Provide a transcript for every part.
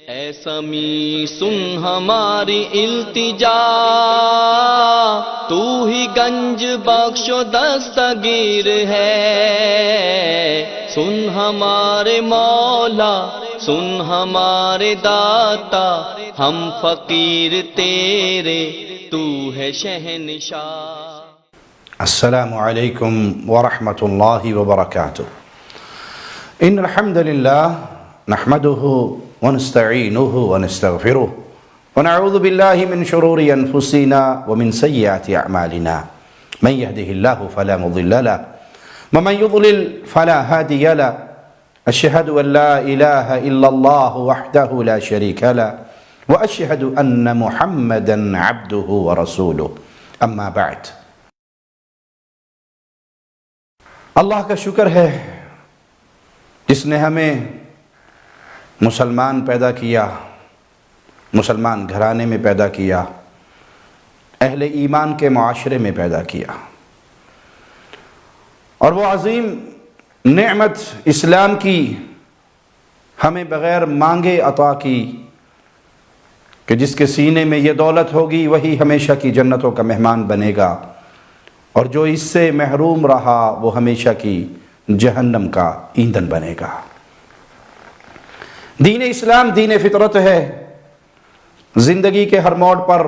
اے سمیع سن ہماری التجا، تو ہی گنج بخش و دستگیر ہے، سن ہمارے مولا سن ہمارے داتا، ہم فقیر تیرے تو ہے شہنشاہ۔ السلام علیکم ورحمۃ اللہ وبرکاتہ۔ ان الحمد للہ نحمده ونستعینه ونستغفره ونعوذ باللہ من شرور انفسنا ومن سیئات اعمالنا، من يهده الله فلا مضل له ومن يضلل فلا هادي له، اشهد ان لا اله الا الله وحده لا شريك له واشهد ان محمدا عبده ورسوله، اما بعد۔ اللہ کا شکر ہے جس نے ہمیں مسلمان پیدا کیا، مسلمان گھرانے میں پیدا کیا، اہل ایمان کے معاشرے میں پیدا کیا، اور وہ عظیم نعمت اسلام کی ہمیں بغیر مانگے عطا کی کہ جس کے سینے میں یہ دولت ہوگی وہی ہمیشہ کی جنتوں کا مہمان بنے گا، اور جو اس سے محروم رہا وہ ہمیشہ کی جہنم کا ایندھن بنے گا۔ دین اسلام دین فطرت ہے، زندگی کے ہر موڑ پر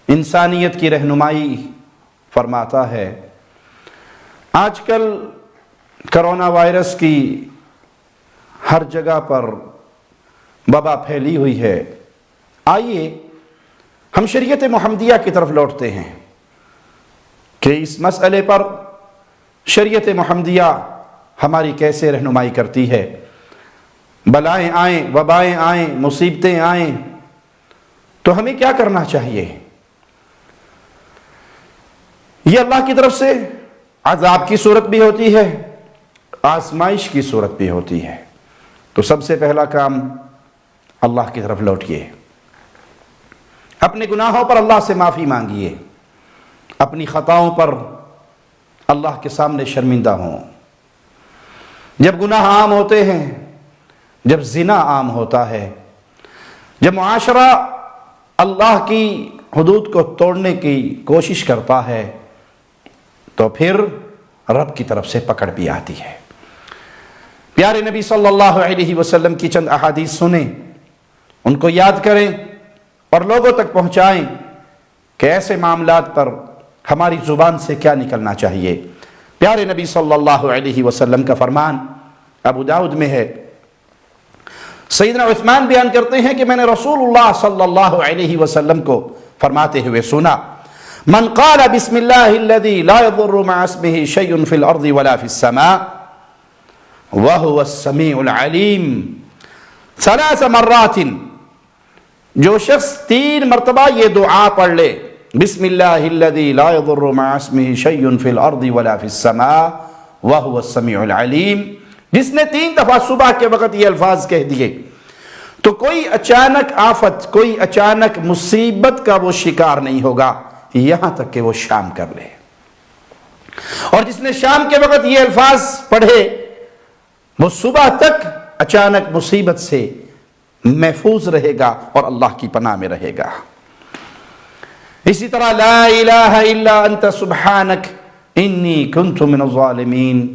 انسانیت کی رہنمائی فرماتا ہے۔ آج کل کرونا وائرس کی ہر جگہ پر وبا پھیلی ہوئی ہے۔ آئیے ہم شریعت محمدیہ کی طرف لوٹتے ہیں کہ اس مسئلے پر شریعت محمدیہ ہماری کیسے رہنمائی کرتی ہے۔ بلائیں آئیں، وبائیں آئیں، مصیبتیں آئیں تو ہمیں کیا کرنا چاہیے؟ یہ اللہ کی طرف سے عذاب کی صورت بھی ہوتی ہے، آزمائش کی صورت بھی ہوتی ہے۔ تو سب سے پہلا کام اللہ کی طرف لوٹیے، اپنے گناہوں پر اللہ سے معافی مانگیے، اپنی خطاؤں پر اللہ کے سامنے شرمندہ ہوں۔ جب گناہ عام ہوتے ہیں، جب زنا عام ہوتا ہے، جب معاشرہ اللہ کی حدود کو توڑنے کی کوشش کرتا ہے، تو پھر رب کی طرف سے پکڑ بھی آتی ہے۔ پیارے نبی صلی اللہ علیہ وسلم کی چند احادیث سنیں، ان کو یاد کریں اور لوگوں تک پہنچائیں کہ ایسے معاملات پر ہماری زبان سے کیا نکلنا چاہیے۔ پیارے نبی صلی اللہ علیہ وسلم کا فرمان ابو داؤد میں ہے، سیدنا عثمان بیان کرتے ہیں کہ میں نے رسول اللہ صلی اللہ علیہ وسلم کو فرماتے ہوئے سنا، من قال بسم اللہ الذی لا يضر مع اسمہ شیء فی الارض ولا فی السماء وہو السمیع العلیم 3 مرات، جو شخص 3 مرتبہ یہ دعا پڑھ لے، بسم اللہ الذی لا يضر مع اسمہ شیء فی الارض ولا فی السماء وہو السمیع العلیم، جس نے 3 دفعہ صبح کے وقت یہ الفاظ کہہ دیے تو کوئی اچانک آفت، کوئی اچانک مصیبت کا وہ شکار نہیں ہوگا یہاں تک کہ وہ شام کر لے۔ اور جس نے شام کے وقت یہ الفاظ پڑھے وہ صبح تک اچانک مصیبت سے محفوظ رہے گا اور اللہ کی پناہ میں رہے گا۔ اسی طرح لا الہ الا انت سبحانک انی کنت من الظالمین،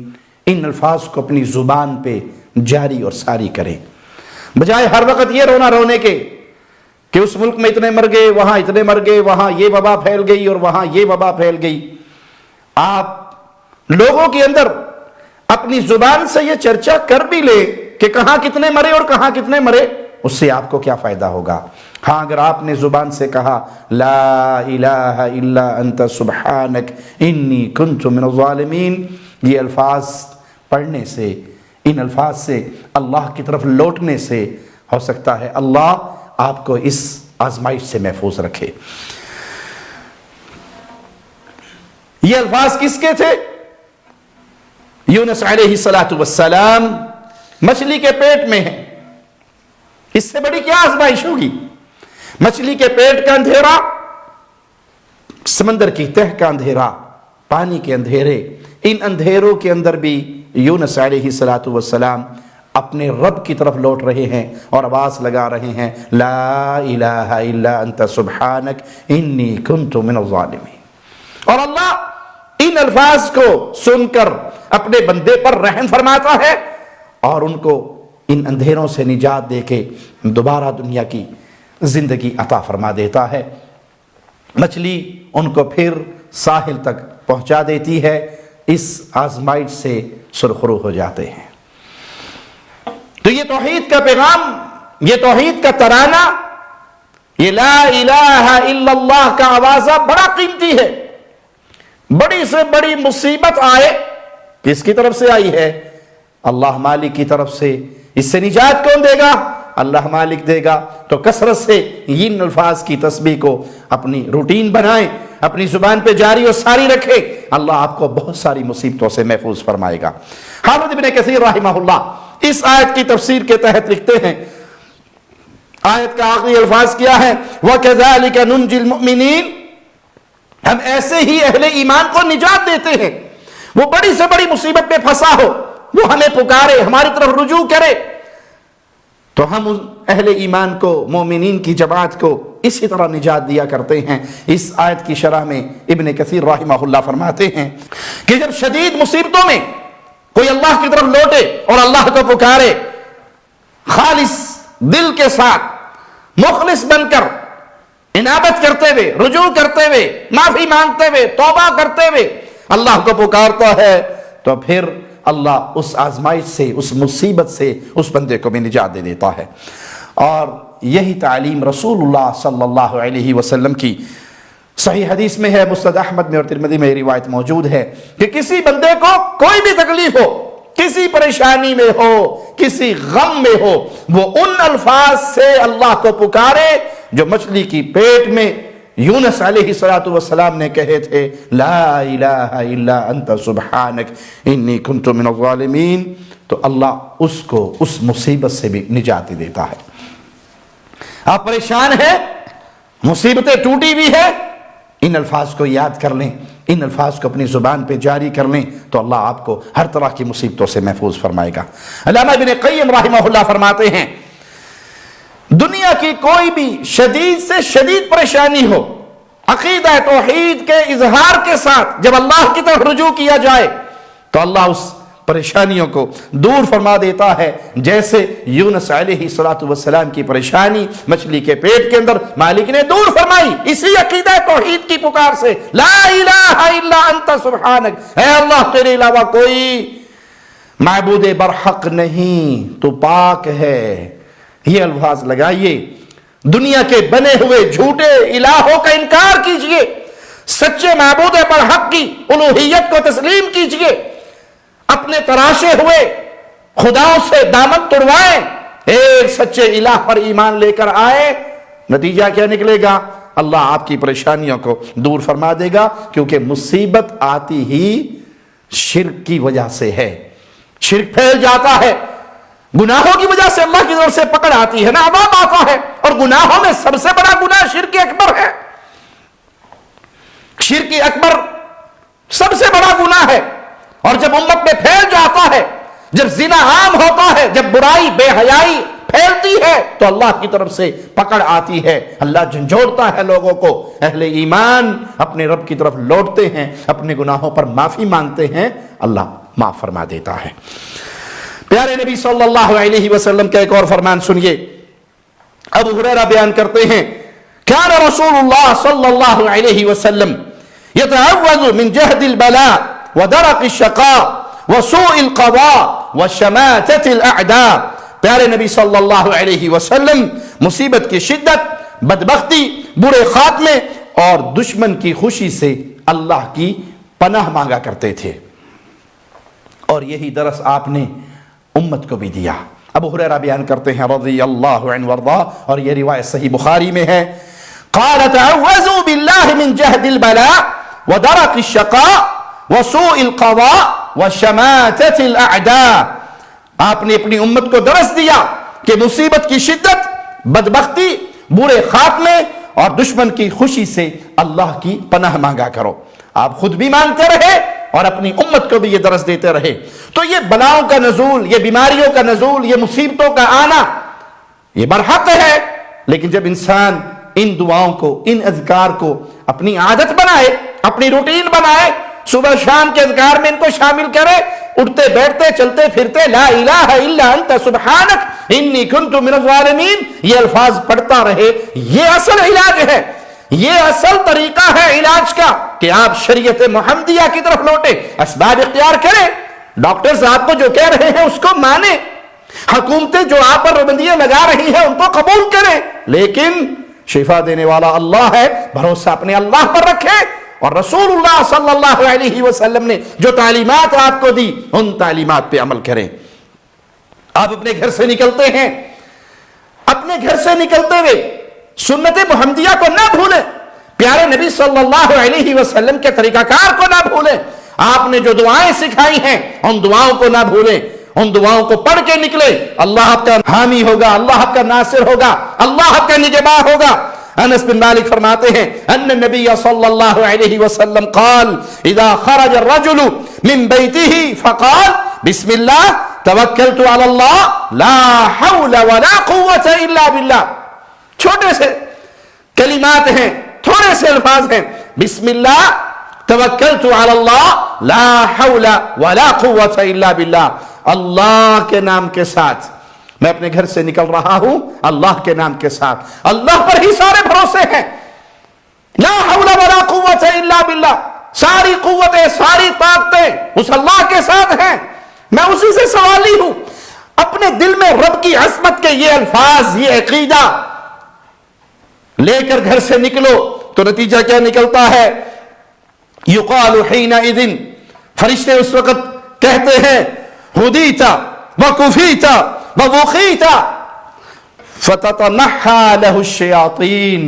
ان الفاظ کو اپنی زبان پہ جاری اور ساری کریں، بجائے ہر وقت یہ رونا رونے کے کہ اس ملک میں اتنے مر گئے، وہاں اتنے مر گئے، وہاں یہ وبا پھیل گئی اور وہاں یہ وبا پھیل گئی۔ آپ لوگوں کے اندر اپنی زبان سے یہ چرچا کر بھی لے کہ کہاں کتنے مرے اور کہاں کتنے مرے، اس سے آپ کو کیا فائدہ ہوگا؟ ہاں، اگر آپ نے زبان سے کہا لا الہ الا انت سبحانک انی کنت من الظالمین، یہ الفاظ پڑھنے سے، ان الفاظ سے اللہ کی طرف لوٹنے سے ہو سکتا ہے اللہ آپ کو اس آزمائش سے محفوظ رکھے۔ یہ الفاظ کس کے تھے؟ یونس علیہ السلام مچھلی کے پیٹ میں ہیں، اس سے بڑی کیا آزمائش ہوگی؟ مچھلی کے پیٹ کا اندھیرا، سمندر کی تہ کا اندھیرا، پانی کے اندھیرے، ان اندھیروں کے اندر بھی یونس علیہ السلام اپنے رب کی طرف لوٹ رہے ہیں اور آواز لگا رہے ہیں لا الہ الا انت سبحانک انی کنت من الظالمین۔ اور اللہ ان الفاظ کو سن کر اپنے بندے پر رحم فرماتا ہے اور ان کو ان اندھیروں سے نجات دے کے دوبارہ دنیا کی زندگی عطا فرما دیتا ہے۔ مچھلی ان کو پھر ساحل تک پہنچا دیتی ہے، اس آزمائش سے سرخرو ہو جاتے ہیں۔ تو یہ توحید کا پیغام، یہ توحید کا ترانہ، یہ لا الہ الا اللہ کا آوازہ بڑا قیمتی ہے۔ بڑی سے بڑی مصیبت آئے، کس کی طرف سے آئی ہے؟ اللہ مالک کی طرف سے۔ اس سے نجات کون دے گا؟ اللہ مالک دے گا۔ تو کثرت سے ان الفاظ کی تسبیح کو اپنی روٹین بنائیں، اپنی زبان پہ جاری اور ساری رکھے، اللہ آپ کو بہت ساری مصیبتوں سے محفوظ فرمائے گا۔ حافظ ابن کثیر رحمہ اللہ اس آیت کی تفسیر کے تحت لکھتے ہیں، آیت کا آخری الفاظ کیا ہے؟ وَكَذَلِكَ نُنْجِ الْمُؤْمِنِينَ، ہم ایسے ہی اہل ایمان کو نجات دیتے ہیں۔ وہ بڑی سے بڑی مصیبت میں پھنسا ہو، وہ ہمیں پکارے، ہماری طرف رجوع کرے، تو ہم ان اہل ایمان کو، مومنین کی جماعت کو اسی طرح نجات دیا کرتے ہیں۔ اس آیت کی شرح میں ابن کثیر رحمہ اللہ فرماتے ہیں کہ جب شدید مصیبتوں میں کوئی اللہ کی طرف لوٹے اور اللہ کو پکارے، خالص دل کے ساتھ، مخلص بن کر، انابت کرتے ہوئے، رجوع کرتے ہوئے، معافی مانگتے ہوئے، توبہ کرتے ہوئے اللہ کو پکارتا ہے، تو پھر اللہ اس آزمائش سے، اس مصیبت سے اس بندے کو بھی نجات دے دیتا ہے۔ اور یہی تعلیم رسول اللہ صلی اللہ علیہ وسلم کی صحیح حدیث میں ہے، مسند احمد میں اور ترمذی میں روایت موجود ہے کہ کسی بندے کو کوئی بھی تکلیف ہو، کسی پریشانی میں ہو، کسی غم میں ہو، وہ ان الفاظ سے اللہ کو پکارے جو مچھلی کی پیٹ میں یونس علیہ السلام نے کہے تھے، لا الہ الا انت سبحانک انی کنت من الظالمین، تو اللہ اس کو اس مصیبت سے بھی نجات دیتا ہے۔ آپ پریشان ہیں، مصیبتیں ٹوٹی ہوئی ہیں، ان الفاظ کو یاد کر لیں، ان الفاظ کو اپنی زبان پہ جاری کر لیں، تو اللہ آپ کو ہر طرح کی مصیبتوں سے محفوظ فرمائے گا۔ علامہ ابن قیم رحمہ اللہ فرماتے ہیں، دنیا کی کوئی بھی شدید سے شدید پریشانی ہو، عقیدہ توحید کے اظہار کے ساتھ جب اللہ کی طرف رجوع کیا جائے تو اللہ اس پریشانیوں کو دور فرما دیتا ہے، جیسے یونس علیہ السلام کی پریشانی مچھلی کے پیٹ کے اندر مالک نے دور فرمائی، اسی عقیدہ توحید کی پکار سے، لا الہ الا انت سبحانک، اے اللہ تیرے علاوہ کوئی معبود برحق نہیں، تو پاک ہے۔ یہ الفاظ لگائیے، دنیا کے بنے ہوئے جھوٹے الہوں کا انکار کیجئے، سچے معبود برحق کی الوہیت کو تسلیم کیجئے، اپنے تراشے ہوئے خداؤں سے دامن توڑوائیں، ایک سچے الہ پر ایمان لے کر آئے، نتیجہ کیا نکلے گا؟ اللہ آپ کی پریشانیوں کو دور فرما دے گا، کیونکہ مصیبت آتی ہی شرک کی وجہ سے ہے، شرک پھیل جاتا ہے، گناہوں کی وجہ سے اللہ کی طرف سے پکڑ آتی ہے نا، عذاب آتا ہے، اور گناہوں میں سب سے بڑا گناہ شرک اکبر ہے۔ شرک اکبر سب سے بڑا گناہ ہے، اور جب امت میں پھیل جاتا ہے، جب زنا عام ہوتا ہے، جب برائی بے حیائی پھیلتی ہے، تو اللہ کی طرف سے پکڑ آتی ہے، اللہ جھنجھوڑتا ہے لوگوں کو، اہل ایمان اپنے رب کی طرف لوٹتے ہیں، اپنے گناہوں پر معافی مانگتے ہیں، اللہ معاف فرما دیتا ہے۔ پیارے نبی صلی اللہ علیہ وسلم کا ایک اور فرمان سنیے، ابو ہریرہ بیان کرتے ہیں، کان رسول اللہ صلی اللہ علیہ وسلم یتعوذ من جہد البلاء ودرق الشقاء وسوء القضاء وشماتة الاعداء۔ پیارے نبی صلی اللہ علیہ وسلم مصیبت کی شدت، بدبختی، برے خاتمے اور دشمن کی خوشی سے اللہ کی پناہ مانگا کرتے تھے، اور یہی درس آپ نے امت کو بھی دیا۔ ابو ہریرہ بیان کرتے ہیں رضی اللہ عنہ وارضاہ، اور یہ روایت صحیح بخاری میں ہے، قال تعوذوا باللہ من جہد البلاء ودرق الشقاء وسوء القضاء وشماتة الاعداء۔ آپ نے اپنی امت کو درس دیا کہ مصیبت کی شدت، بدبختی، برے خاتمے اور دشمن کی خوشی سے اللہ کی پناہ مانگا کرو۔ آپ خود بھی مانگتے رہے اور اپنی امت کو بھی یہ درس دیتے رہے۔ تو یہ بلاؤں کا نزول، یہ بیماریوں کا نزول، یہ مصیبتوں کا آنا یہ برحق ہے، لیکن جب انسان ان دعاؤں کو، ان اذکار کو اپنی عادت بنائے، اپنی روٹین بنائے، صبح شام کے اذکار میں ان کو شامل کرے، اٹھتے بیٹھتے چلتے پھرتے لا الہ الا انت سبحانک انی کنت من الظالمین یہ الفاظ پڑھتا رہے، یہ اصل علاج ہے، یہ اصل طریقہ ہے علاج کا کہ آپ شریعت محمدیہ کی طرف لوٹے، اسباب اختیار کریں، ڈاکٹرز آپ کو جو کہہ رہے ہیں اس کو مانیں، حکومتیں جو آپ پر پابندیاں لگا رہی ہیں ان کو قبول کریں، لیکن شفا دینے والا اللہ ہے، بھروسہ اپنے اللہ پر رکھیں، اور رسول اللہ صلی اللہ علیہ وسلم نے جو تعلیمات آپ کو دی ان تعلیمات پہ عمل کریں۔ آپ اپنے گھر سے نکلتے ہیں، اپنے گھر سے نکلتے ہوئے سنت محمدیہ کو نہ بھولیں، پیارے نبی صلی اللہ علیہ وسلم کے طریقہ کار کو نہ بھولیں، آپ نے جو دعائیں سکھائی ہیں ان دعاؤں کو نہ بھولیں، ان دعاؤں کو پڑھ کے نکلے، اللہ آپ کا حامی ہوگا، اللہ آپ کا ناصر ہوگا، اللہ آپ کا نگہباں ہوگا۔ انس بن مالک فرماتے ہیں ان النبی صلی اللہ علیہ وسلم قال اذا خرج الرجل من بیته فقال بسم اللہ توکلت علی اللہ لا حول ولا قوة الا باللہ، چھوٹے سے کلمات ہیں، تھوڑے سے الفاظ ہیں، بسم اللہ توکلت علی اللہ لا حول ولا قوة الا باللہ، اللہ کے نام کے ساتھ میں اپنے گھر سے نکل رہا ہوں، اللہ کے نام کے ساتھ، اللہ پر ہی سارے بھروسے ہیں، لا حول ولا قوت الا باللہ، ساری قوتیں ساری طاقتیں اس اللہ کے ساتھ ہیں، میں اسی سے سوالی ہوں۔ اپنے دل میں رب کی عظمت کے یہ الفاظ، یہ عقیدہ لے کر گھر سے نکلو تو نتیجہ کیا نکلتا ہے؟ یقال حینئذ، فرشتے اس وقت کہتے ہیں ہدیت وکفیت ووقیت فتتنحى له الشیاطین،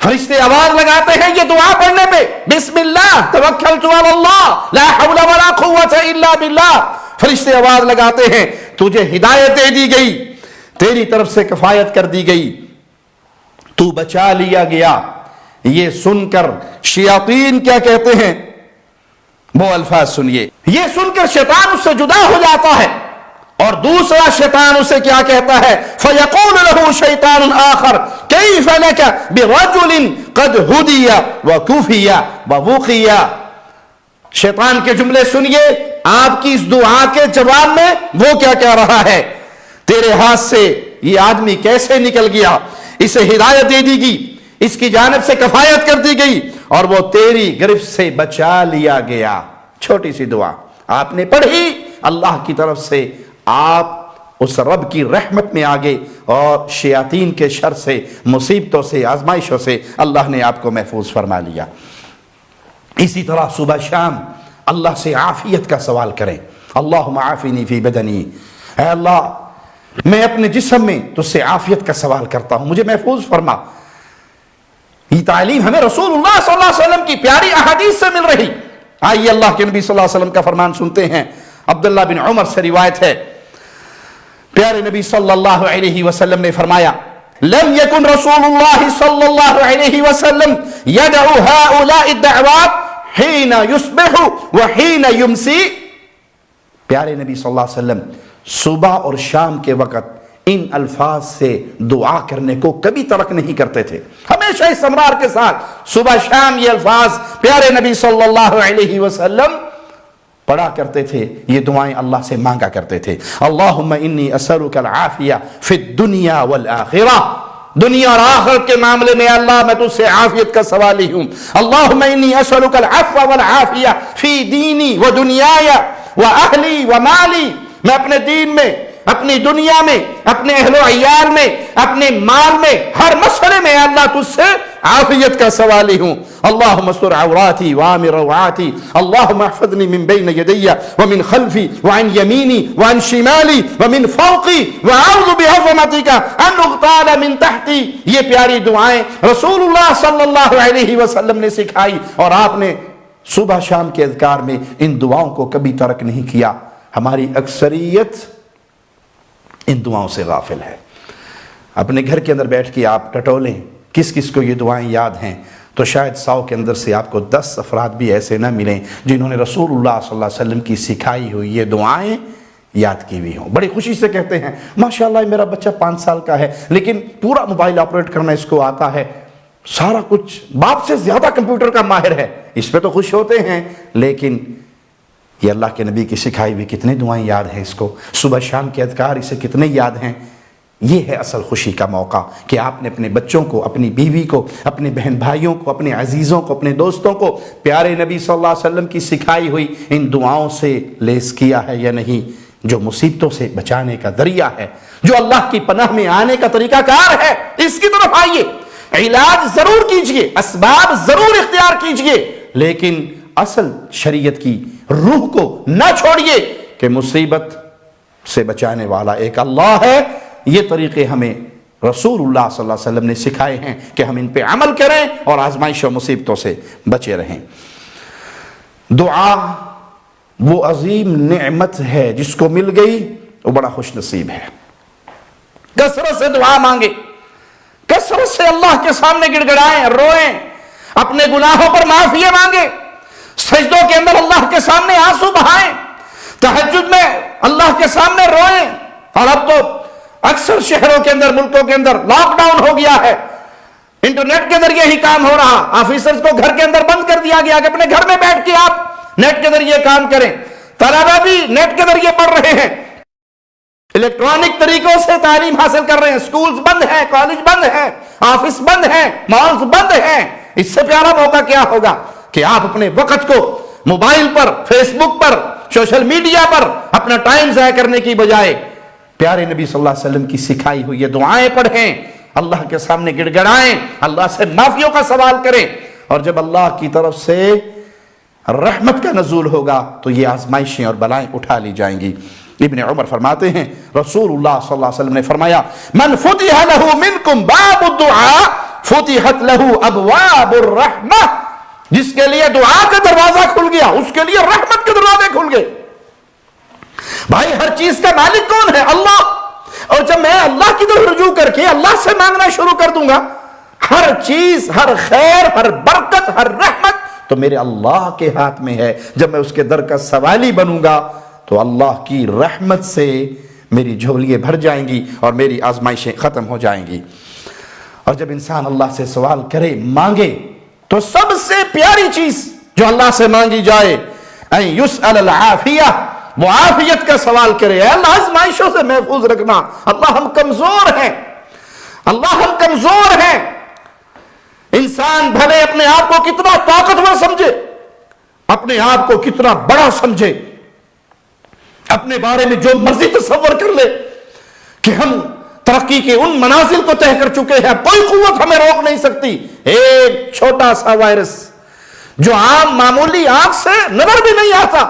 فرشتے آواز لگاتے ہیں یہ دعا پڑھنے پہ، بسم اللہ توکلت علی اللہ لا حول ولا قوت الا باللہ، فرشتے آواز لگاتے ہیں تجھے ہدایت دے دی گئی، تیری طرف سے کفایت کر دی گئی، تو بچا لیا گیا۔ یہ سن کر شیاطین کیا کہتے ہیں؟ وہ الفاظ سنیے، یہ سن کر شیطان اس سے جدا ہو جاتا ہے، اور دوسرا شیطان اسے کیا کہتا ہے؟ فَيَقُولُ لَهُ شَيْطَانٌ آخر كَيْفَ لَكَ بِرَجُلٍ قَدْ هُدِيَ وَكُفِيَ وَوُقِيَ، شیطان کے جملے سنیے، آپ کی اس دعا کے جواب میں وہ کیا کہہ رہا ہے؟ تیرے ہاتھ سے یہ آدمی کیسے نکل گیا، اسے ہدایت دے دی گئی، اس کی جانب سے کفایت کر دی گئی، اور وہ تیری گرفت سے بچا لیا گیا۔ چھوٹی سی دعا آپ نے پڑھی، اللہ کی طرف سے آپ اس رب کی رحمت میں آگے، اور شیاطین کے شر سے، مصیبتوں سے، آزمائشوں سے اللہ نے آپ کو محفوظ فرما لیا۔ اسی طرح صبح شام اللہ سے عافیت کا سوال کریں، اللہم عافنی فی بدنی، اے اللہ میں اپنے جسم میں تجھ سے عافیت کا سوال کرتا ہوں، مجھے محفوظ فرما۔ یہ تعلیم ہمیں رسول اللہ صلی اللہ علیہ وسلم کی پیاری احادیث سے مل رہی۔ آئیے اللہ کے نبی صلی اللہ علیہ وسلم کا فرمان سنتے ہیں، عبداللہ بن عمر سے روایت ہے، پیارے نبی صلی اللہ علیہ وسلم نے فرمایا لم یکن رسول اللہ صلی اللہ علیہ وسلم یدعو ہؤلاء الدعوات حین یصبح وحین یمسی، پیارے نبی صلی اللہ علیہ وسلم صبح اور شام کے وقت ان الفاظ سے دعا کرنے کو کبھی ترک نہیں کرتے تھے، ہمیشہ استمرار کے ساتھ صبح شام یہ الفاظ پیارے نبی صلی اللہ علیہ وسلم پڑھا کرتے تھے، یہ دعائیں اللہ سے مانگا کرتے تھے۔ اللہم انی اسألک العافیہ فی الدنیا والآخرہ، دنیا اور آخرت کے معاملے میں اللہ میں تجھ سے عافیت کا سوالی ہوں۔ اللہم انی اسألک العفو والعافیہ فی دینی و دنیای و اہلی و مالی، میں اپنے دین میں، اپنی دنیا میں، اپنے اہل و عیال میں، اپنے مال میں، ہر مسئلے میں اللہ تجھ سے عافیت کا سوالی ہوں۔ اللہم استر عوراتی وآمن روعاتی، اللہم احفظنی من بین یدی ومن خلفی وعن یمینی وعن شمالی ومن فوقی وأعوذ بعظمتک ان اغتال من تحتی، یہ پیاری دعائیں رسول اللہ صلی اللہ علیہ وسلم نے سکھائی، اور آپ نے صبح شام کے اذکار میں ان دعاؤں کو کبھی ترک نہیں کیا۔ ہماری اکثریت ان دعاؤں سے غافل ہے۔ اپنے گھر کے اندر بیٹھ کے آپ ٹٹولیں کس کس کو یہ دعائیں یاد ہیں، تو شاید 100 کے اندر سے آپ کو 10 افراد بھی ایسے نہ ملیں جنہوں نے رسول اللہ صلی اللہ علیہ وسلم کی سکھائی ہوئی یہ دعائیں یاد کی ہوئی ہوں. بڑی خوشی سے کہتے ہیں ماشاءاللہ میرا بچہ 5 سال کا ہے لیکن پورا موبائل آپریٹ کرنا اس کو آتا ہے, سارا کچھ باپ سے زیادہ کمپیوٹر کا ماہر ہے. اس پہ تو خوش ہوتے ہیں, لیکن یہ اللہ کے نبی کی سکھائی ہوئی کتنے دعائیں یاد ہیں اس کو, صبح شام کے اذکار اسے کتنے یاد ہیں. یہ ہے اصل خوشی کا موقع کہ آپ نے اپنے بچوں کو, اپنی بیوی کو, اپنے بہن بھائیوں کو, اپنے عزیزوں کو, اپنے دوستوں کو پیارے نبی صلی اللہ علیہ وسلم کی سکھائی ہوئی ان دعاؤں سے لیس کیا ہے یا نہیں, جو مصیبتوں سے بچانے کا ذریعہ ہے, جو اللہ کی پناہ میں آنے کا طریقہ کار ہے. اس کی طرف آئیے, علاج ضرور کیجئے, اسباب ضرور اختیار کیجئے, لیکن اصل شریعت کی روح کو نہ چھوڑیے کہ مصیبت سے بچانے والا ایک اللہ ہے. یہ طریقے ہمیں رسول اللہ صلی اللہ علیہ وسلم نے سکھائے ہیں کہ ہم ان پہ عمل کریں اور آزمائش و مصیبتوں سے بچے رہیں. دعا وہ عظیم نعمت ہے جس کو مل گئی وہ بڑا خوش نصیب ہے. کثرت سے دعا مانگے, کثرت سے اللہ کے سامنے گڑ گڑائیں, روئیں, اپنے گناہوں پر معافی مانگے, سجدوں کے اندر اللہ کے سامنے آنسو بہائیں, تہجد میں اللہ کے سامنے روئیں. اور اب تو اکثر شہروں کے اندر, ملکوں کے اندر لاک ڈاؤن ہو گیا ہے, انٹرنیٹ کے ذریعے ہی کام ہو رہا. آفیسرز کو گھر کے اندر بند کر دیا گیا کہ اپنے گھر میں بیٹھ کے آپ نیٹ کے ذریعے کام کریں. طلبہ بھی نیٹ کے ذریعے پڑھ رہے ہیں, الیکٹرانک طریقوں سے تعلیم حاصل کر رہے ہیں. سکولز بند ہیں, کالج بند ہیں, آفس بند ہیں, مالز بند ہیں. اس سے پیارا موقع کیا ہوگا کہ آپ اپنے وقت کو موبائل پر, فیس بک پر, سوشل میڈیا پر اپنا ٹائم ضائع کرنے کی بجائے پیارے نبی صلی اللہ علیہ وسلم کی سکھائی ہوئی یہ دعائیں پڑھیں, اللہ کے سامنے گڑ گڑائیں, اللہ سے معافیوں کا سوال کریں. اور جب اللہ کی طرف سے رحمت کا نزول ہوگا تو یہ آزمائشیں اور بلائیں اٹھا لی جائیں گی. ابن عمر فرماتے ہیں رسول اللہ صلی اللہ علیہ وسلم نے فرمایا من فتح له منکم باب الدعاء فتحت له ابواب الرحمہ, جس کے لیے دعا کا دروازہ کھل گیا اس کے لیے رحمت کے دروازے کھل گئے. بھائی ہر چیز کا مالک کون ہے؟ اللہ. اور جب میں اللہ کی طرف رجوع کر کے اللہ سے مانگنا شروع کر دوں گا, ہر چیز, ہر خیر, ہر برکت, ہر رحمت تو میرے اللہ کے ہاتھ میں ہے. جب میں اس کے در کا سوالی بنوں گا تو اللہ کی رحمت سے میری جھولیاں بھر جائیں گی اور میری آزمائشیں ختم ہو جائیں گی. اور جب انسان اللہ سے سوال کرے, مانگے, تو سب سے پیاری چیز جو اللہ سے مانگی جائے ان یسأل العافیہ, وہ عافیت کا سوال کرے. اے اللہ آزمائشوں سے محفوظ رکھنا. اللہ ہم کمزور ہیں, اللہ ہم کمزور ہیں. انسان بھلے اپنے آپ کو کتنا طاقتور سمجھے, اپنے آپ کو کتنا بڑا سمجھے, اپنے بارے میں جو مرضی تصور کر لے کہ ہم ترقی کے ان منازل کو طے کر چکے ہیں, کوئی قوت ہمیں روک نہیں سکتی. ایک چھوٹا سا وائرس جو عام معمولی آنکھ سے نظر بھی نہیں آتا,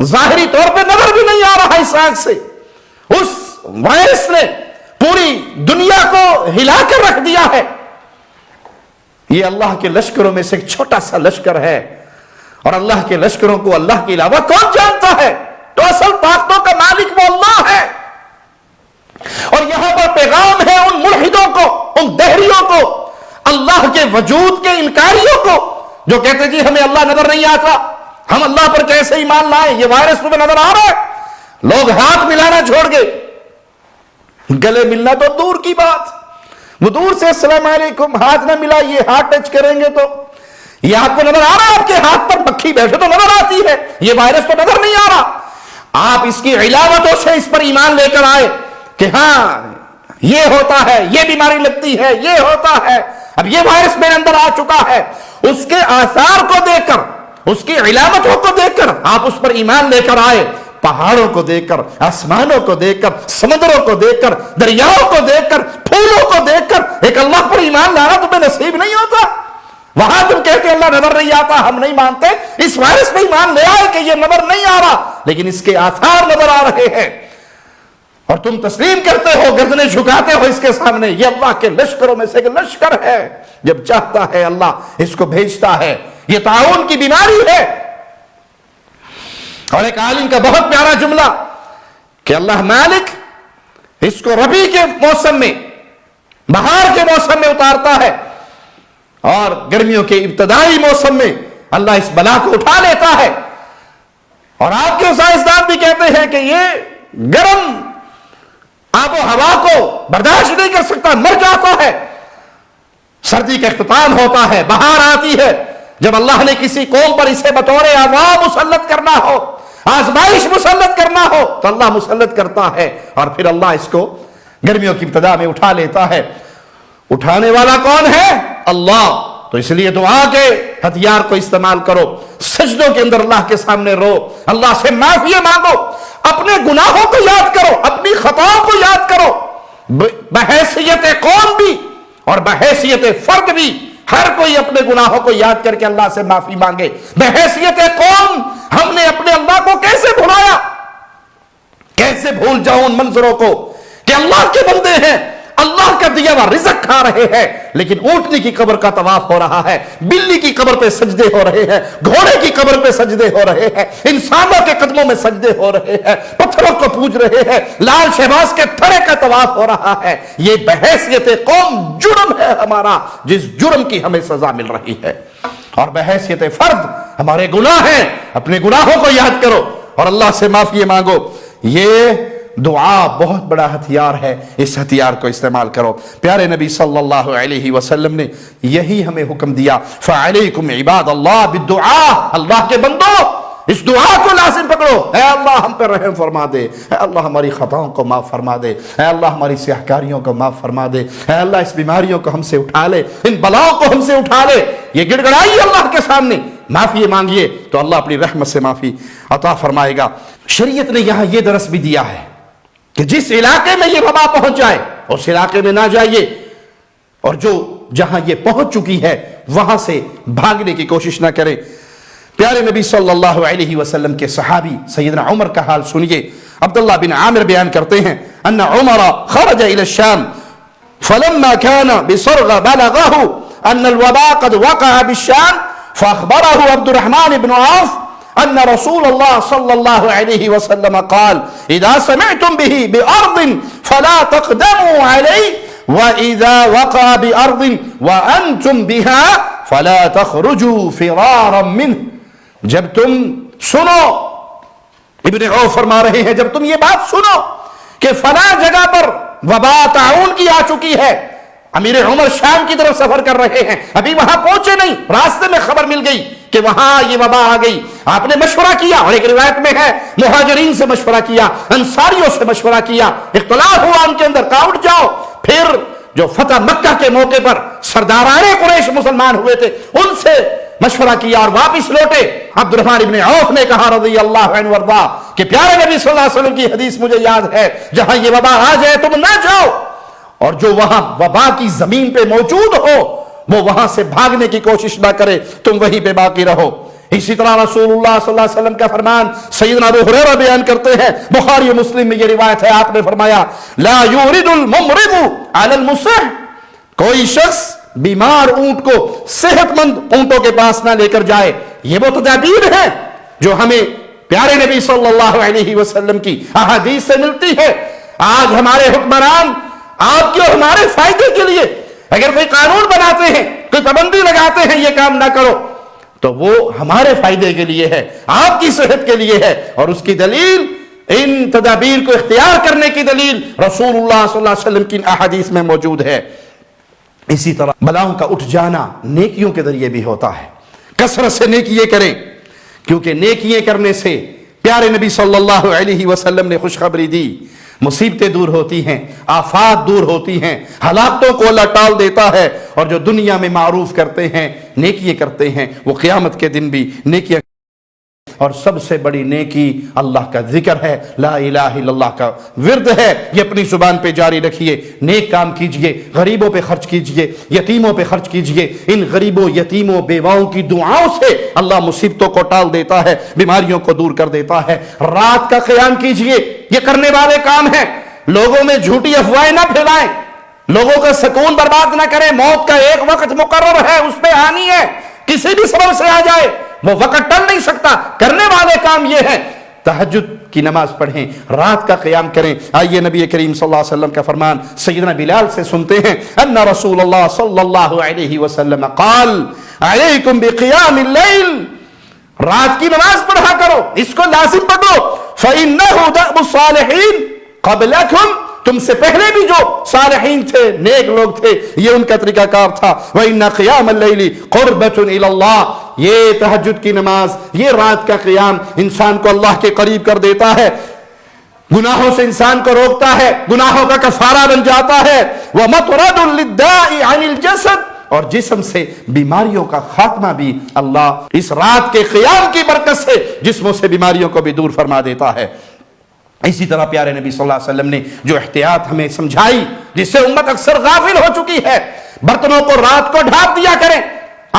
ظاہری طور پہ نظر بھی نہیں آ رہا اس آنکھ سے, اس وائرس نے پوری دنیا کو ہلا کر رکھ دیا ہے. یہ اللہ کے لشکروں میں سے ایک چھوٹا سا لشکر ہے, اور اللہ کے لشکروں کو اللہ کے علاوہ کون جانتا ہے؟ تو اصل طاقتوں کا مالک وہ اللہ ہے. اور یہاں پر پیغام ہے ان ملحدوں کو, ان دہریوں کو, اللہ کے وجود کے انکاریوں کو, جو کہتے جی ہمیں اللہ نظر نہیں آتا, ہم اللہ پر کیسے ایمان لائیں, یہ وائرس تمہیں نظر آ رہا ہے. لوگ ہاتھ ملانا چھوڑ گئے, گلے ملنا تو دور کی بات, وہ دور سے السلام علیکم, ہاتھ نہ ملا, یہ ہاتھ ٹچ کریں گے تو یہ آپ کو نظر آ رہا ہے, آپ کے ہاتھ پر مکھی بیٹھے تو نظر آتی ہے, یہ وائرس تو نظر نہیں آ رہا. آپ اس کی علاوتوں سے اس پر ایمان لے کر آئے کہ ہاں یہ ہوتا ہے, یہ بیماری لگتی ہے, یہ ہوتا ہے, اب یہ وائرس میرے اندر آ چکا ہے. اس کے آثار کو دیکھ کر, اس کی علامتوں کو دیکھ کر آپ اس پر ایمان لے کر آئے. پہاڑوں کو دیکھ کر, آسمانوں کو دیکھ کر, سمندروں کو دیکھ کر, دریاؤں کو دیکھ کر, پھولوں کو دیکھ کر ایک اللہ پر ایمان لانا تمہیں نصیب نہیں ہوتا. وہاں تم کہتے اللہ نظر نہیں آتا, ہم نہیں مانتے. اس وائرس پہ ایمان لے آئے کہ یہ نظر نہیں آ رہا, لیکن اس کے آثار نظر آ رہے ہیں, اور تم تسلیم کرتے ہو, گردنیں جھکاتے ہو اس کے سامنے. یہ اللہ کے لشکروں میں سے ایک لشکر ہے. جب چاہتا ہے اللہ اس کو بھیجتا ہے. یہ طاعون کی بیماری ہے. اور ایک عالم کا بہت پیارا جملہ کہ اللہ مالک اس کو ربیع کے موسم میں, بہار کے موسم میں اتارتا ہے, اور گرمیوں کے ابتدائی موسم میں اللہ اس بلا کو اٹھا لیتا ہے. اور آپ کے سائنسدان بھی کہتے ہیں کہ یہ گرم آب و ہوا کو برداشت نہیں کر سکتا، مر جاتا ہے. سردی کا اختتام ہوتا ہے، بہار آتی ہے، جب اللہ نے کسی قوم پر اسے بطور عذاب مسلط کرنا ہو، آزمائش مسلط کرنا ہو، تو اللہ مسلط کرتا ہے اور پھر اللہ اس کو گرمیوں کی ابتدا میں اٹھا لیتا ہے. اٹھانے والا کون ہے؟ اللہ. تو اس لیے دعا کے ہتھیار کو استعمال کرو، سجدوں کے اندر اللہ کے سامنے رو، اللہ سے معافی مانگو، اپنے گناہوں کو یاد کرو، اپنی خطاؤں کو یاد کرو، بحیثیت قوم بھی اور بحیثیت فرد بھی. ہر کوئی اپنے گناہوں کو یاد کر کے اللہ سے معافی مانگے. بحیثیت قوم ہم نے اپنے اللہ کو کیسے بھلایا، کیسے بھول جاؤں ان منظروں کو کہ اللہ کے بندے ہیں، اللہ کا دیا ہوا رزق کھا رہے ہیں، لیکن اونٹنی کی قبر کا طواف ہو رہا ہے، بلی کی قبر پہ سجدے ہو رہے ہیں، گھوڑے کی قبر پہ سجدے ہو رہے ہیں، انسانوں کے قدموں میں سجدے ہو رہے ہیں، پتھروں کو پوج رہے ہیں، لال شہباز کے تھڑے کا طواف ہو رہا ہے. یہ بحیثیت قوم جرم ہے ہمارا، جس جرم کی ہمیں سزا مل رہی ہے. اور بحیثیت فرد ہمارے گناہ ہیں، اپنے گناہوں کو یاد کرو اور اللہ سے معافی مانگو. یہ دعا بہت بڑا ہتھیار ہے، اس ہتھیار کو استعمال کرو. پیارے نبی صلی اللہ علیہ وسلم نے یہی ہمیں حکم دیا، فعلیکم عباد اللہ بالدعاء. اللہ کے بندو اس دعا کو لازم پکڑو. اے اللہ ہم پر رحم فرما دے، اے اللہ ہماری خطاؤں کو معاف فرما دے، اے اللہ ہماری سیاہکاریوں کو معاف فرما دے، اے اللہ اس بیماریوں کو ہم سے اٹھا لے، ان بلاؤں کو ہم سے اٹھا لے. یہ گڑ گڑائیے اللہ کے سامنے، معافی مانگیے تو اللہ اپنی رحمت سے معافی عطا فرمائے گا. شریعت نے یہاں یہ درس بھی دیا ہے کہ جس علاقے میں یہ وبا پہنچ جائے اس علاقے میں نہ جائیے، اور جو جہاں یہ پہنچ چکی ہے وہاں سے بھاگنے کی کوشش نہ کرے. پیارے نبی صلی اللہ علیہ وسلم کے صحابی سیدنا عمر کا حال سنیے. عبداللہ بن عامر بیان کرتے ہیں ان عمر خرج الى الشام فلما كان بصرغ بلغه ان الوباء قد وقع بالشام فاخبره عبد الرحمن بن عوف ان رسول الله صلى الله عليه وسلم قال اذا سمعتم به بارض فلا تقدموا عليه واذا وقع بارض وانتم بها فلا تخرجوا فرارا منه. جب تم سنو، ابن عوف فرما رہے ہیں، جب تم یہ بات سنو کہ فلاں جگہ پر وبا طاعون کی آ چکی ہے، امیر عمر شام کی طرف سفر کر رہے ہیں، ابھی وہاں پہنچے نہیں، راستے میں خبر مل گئی کہ وہاں یہ وبا آ گئی. آپ نے مشورہ کیا، اور ایک روایت میں ہے مہاجرین سے مشورہ کیا، انصاریوں سے مشورہ کیا، اختلاف ہوا ان کے اندر، کہا اٹھ جاؤ. پھر جو فتح مکہ کے موقع پر سرداران قریش مسلمان ہوئے تھے ان سے مشورہ کیا اور واپس لوٹے. عبد الرحمن ابن عوف نے کہا رضی اللہ عنہ وارضا کہ پیارے نبی صلی اللہ علیہ وسلم کی حدیث مجھے یاد ہے، جہاں یہ وبا آ جائے تم نہ جاؤ، اور جو وہاں وبا کی زمین پہ موجود ہو وہ وہاں سے بھاگنے کی کوشش نہ کرے، تم وہیں پہ باقی رہو. اسی طرح رسول اللہ صلی اللہ علیہ وسلم کا فرمان سیدنا ابو ہریرہ بیان کرتے ہیں، بخاری و مسلم میں یہ روایت ہے، آپ نے فرمایا لا یورد الممرض علی المصح، کوئی شخص بیمار اونٹ کو صحت مند اونٹوں کے پاس نہ لے کر جائے. یہ وہ تدابیر ہے جو ہمیں پیارے نبی صلی اللہ علیہ وسلم کی احادیث سے ملتی ہے. آج ہمارے حکمران آپ کے اور ہمارے فائدے کے لیے اگر کوئی قانون بناتے ہیں، کوئی پابندی لگاتے ہیں یہ کام نہ کرو، تو وہ ہمارے فائدے کے لیے ہے، آپ کی صحت کے لیے ہے. اور اس کی دلیل، ان تدابیر کو اختیار کرنے کی دلیل رسول اللہ صلی اللہ علیہ وسلم کی احادیث میں موجود ہے. اسی طرح بلاؤں کا اٹھ جانا نیکیوں کے ذریعے بھی ہوتا ہے. کثرت سے نیکیے کریں، کیونکہ نیکیے کرنے سے پیارے نبی صلی اللہ علیہ وسلم نے خوشخبری دی، مصیبتیں دور ہوتی ہیں، آفات دور ہوتی ہیں، ہلاکتوں کو اللہ ٹال دیتا ہے. اور جو دنیا میں معروف کرتے ہیں، نیکیے کرتے ہیں، وہ قیامت کے دن بھی نیکیاں. اور سب سے بڑی نیکی اللہ کا ذکر ہے، لا الہ الا اللہ کا ورد ہے. یہ اپنی زبان پہ جاری رکھیے، نیک کام کیجئے، غریبوں پہ خرچ کیجئے، یتیموں پہ خرچ کیجئے. ان غریبوں، یتیموں، بیواؤں کی دعاؤں سے اللہ مصیبتوں کو ٹال دیتا ہے، بیماریوں کو دور کر دیتا ہے. رات کا قیام کیجئے، یہ کرنے والے کام ہیں. لوگوں میں جھوٹی افواہیں نہ پھیلائیں، لوگوں کا سکون برباد نہ کریں. موت کا ایک وقت مقرر ہے، اس پہ آنی ہے، کسی بھی سبب سے آ جائے، وہ وقت ٹل نہیں سکتا. کرنے والے کام یہ ہے تہجد کی نماز پڑھیں، رات کا قیام کریں۔ آئیے نبی کریم صلی اللہ علیہ وسلم کا فرمان سیدنا بلال سے سنتے ہیں، ان رسول اللہ صلی اللہ علیہ وسلم قال علیکم بقیام اللیل، رات کی نماز پڑھا کرو، اس کو لازم پڑھو، فإنہ دأب الصالحین قبلکم، تم سے پہلے بھی جو صالحین تھے، نیک لوگ تھے، یہ ان کا طریقہ کار تھا۔ وَإِنَّ قِيَامَ اللَّيْلِ قُرْبَةٌ إِلَى اللَّهِ، یہ تہجد کی نماز، یہ رات کا قیام انسان کو اللہ کے قریب کر دیتا ہے، گناہوں سے انسان کو روکتا ہے، گناہوں کا کفارہ بن جاتا ہے۔ وَمَطْرَدٌ لِلدَّاءِ عَنِ الْجَسَدِ، اور جسم سے بیماریوں کا خاتمہ بھی اللہ اس رات کے قیام کی برکت سے جسموں سے بیماریوں کو بھی دور فرما دیتا ہے۔ اسی طرح پیارے نبی صلی اللہ علیہ وسلم نے جو احتیاط ہمیں سمجھائی، جس سے امت اکثر غافل ہو چکی ہے، برتنوں کو رات کو ڈھانپ دیا کریں۔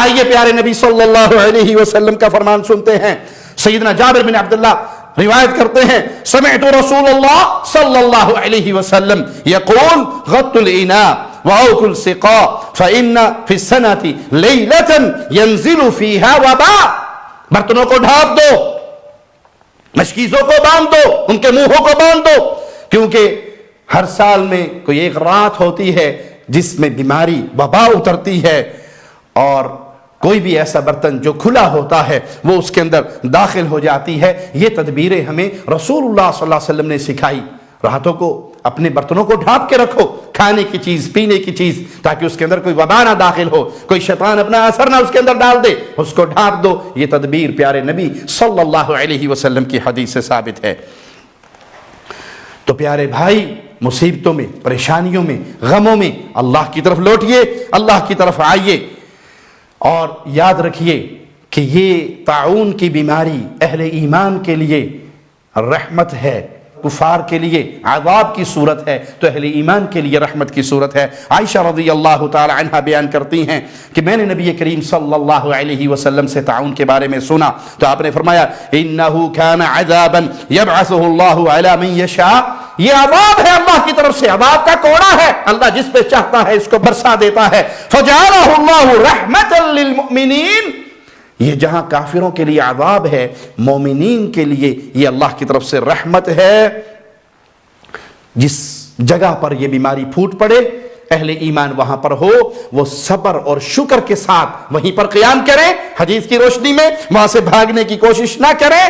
آئیے پیارے نبی صلی اللہ علیہ وسلم کا فرمان سنتے ہیں، سیدنا جابر بن عبداللہ روایت کرتے ہیں، سمعت رسول اللہ صلی اللہ علیہ وسلم یقول غط الاناء وعوق السقاء فإن في السنة ليلة ينزل فيها وباء، برتنوں کو ڈھانپ دو، مشکیزوں کو باندھ دو، ان کے منہوں کو باندھ دو، کیونکہ ہر سال میں کوئی ایک رات ہوتی ہے جس میں بیماری وبا اترتی ہے، اور کوئی بھی ایسا برتن جو کھلا ہوتا ہے وہ اس کے اندر داخل ہو جاتی ہے۔ یہ تدبیریں ہمیں رسول اللہ صلی اللہ علیہ وسلم نے سکھائی۔ راتوں کو اپنے برتنوں کو ڈھانپ کے رکھو، کھانے کی چیز، پینے کی چیز، تاکہ اس کے اندر کوئی وبا نہ داخل ہو، کوئی شیطان اپنا اثر نہ اس کے اندر ڈال دے، اس کو ڈھانپ دو۔ یہ تدبیر پیارے نبی صلی اللہ علیہ وسلم کی حدیث سے ثابت ہے۔ تو پیارے بھائی، مصیبتوں میں، پریشانیوں میں، غموں میں اللہ کی طرف لوٹئے، اللہ کی طرف آئیے، اور یاد رکھیے کہ یہ طاعون کی بیماری اہل ایمان کے لیے رحمت ہے، کفار کے لیے عذاب کی صورت ہے، تو اہل ایمان کے لیے رحمت کی صورت ہے۔ عائشہ رضی اللہ تعالی عنہ بیان کرتی ہیں کہ میں نے نبی کریم صلی اللہ علیہ وسلم سے طاعون کے بارے میں سنا، تو آپ نے فرمایا انہ کان عذابا یبعثہ اللہ علی من یشاء، یہ عذاب ہے اللہ کی طرف سے، عذاب کا کوڑا ہے، اللہ جس پہ چاہتا ہے اس کو برسا دیتا ہے۔ فجعلہ اللہ رحمتا للمؤمنین، یہ جہاں کافروں کے لیے عذاب ہے، مومنین کے لیے یہ اللہ کی طرف سے رحمت ہے۔ جس جگہ پر یہ بیماری پھوٹ پڑے، اہل ایمان وہاں پر ہو، وہ صبر اور شکر کے ساتھ وہیں پر قیام کریں، حدیث کی روشنی میں وہاں سے بھاگنے کی کوشش نہ کریں،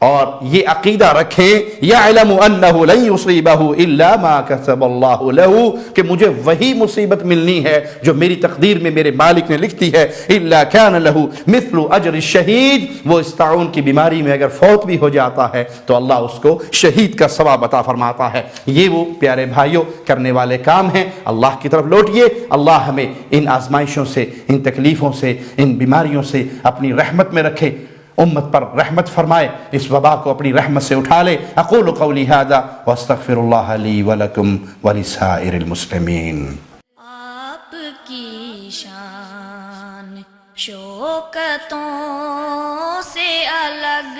اور یہ عقیدہ رکھیں یعلم انہ لن یصیبہ الا ما کتب اللہ لہ، کہ مجھے وہی مصیبت ملنی ہے جو میری تقدیر میں میرے مالک نے لکھ دی ہے، الا کان لہ مثل اجر الشہید، وہ اس طاعون کی بیماری میں اگر فوت بھی ہو جاتا ہے تو اللہ اس کو شہید کا ثواب عطا فرماتا ہے۔ یہ وہ پیارے بھائیوں کرنے والے کام ہیں۔ اللہ کی طرف لوٹئے، اللہ ہمیں ان آزمائشوں سے، ان تکلیفوں سے، ان بیماریوں سے اپنی رحمت میں رکھے، امت پر رحمت فرمائے، اس وبا کو اپنی رحمت سے اٹھا لے۔ اقول قولی ھذا واستغفر اللہ لی ولکم ولسائر المسلمین۔ آپ کی شان شوکتوں سے الگ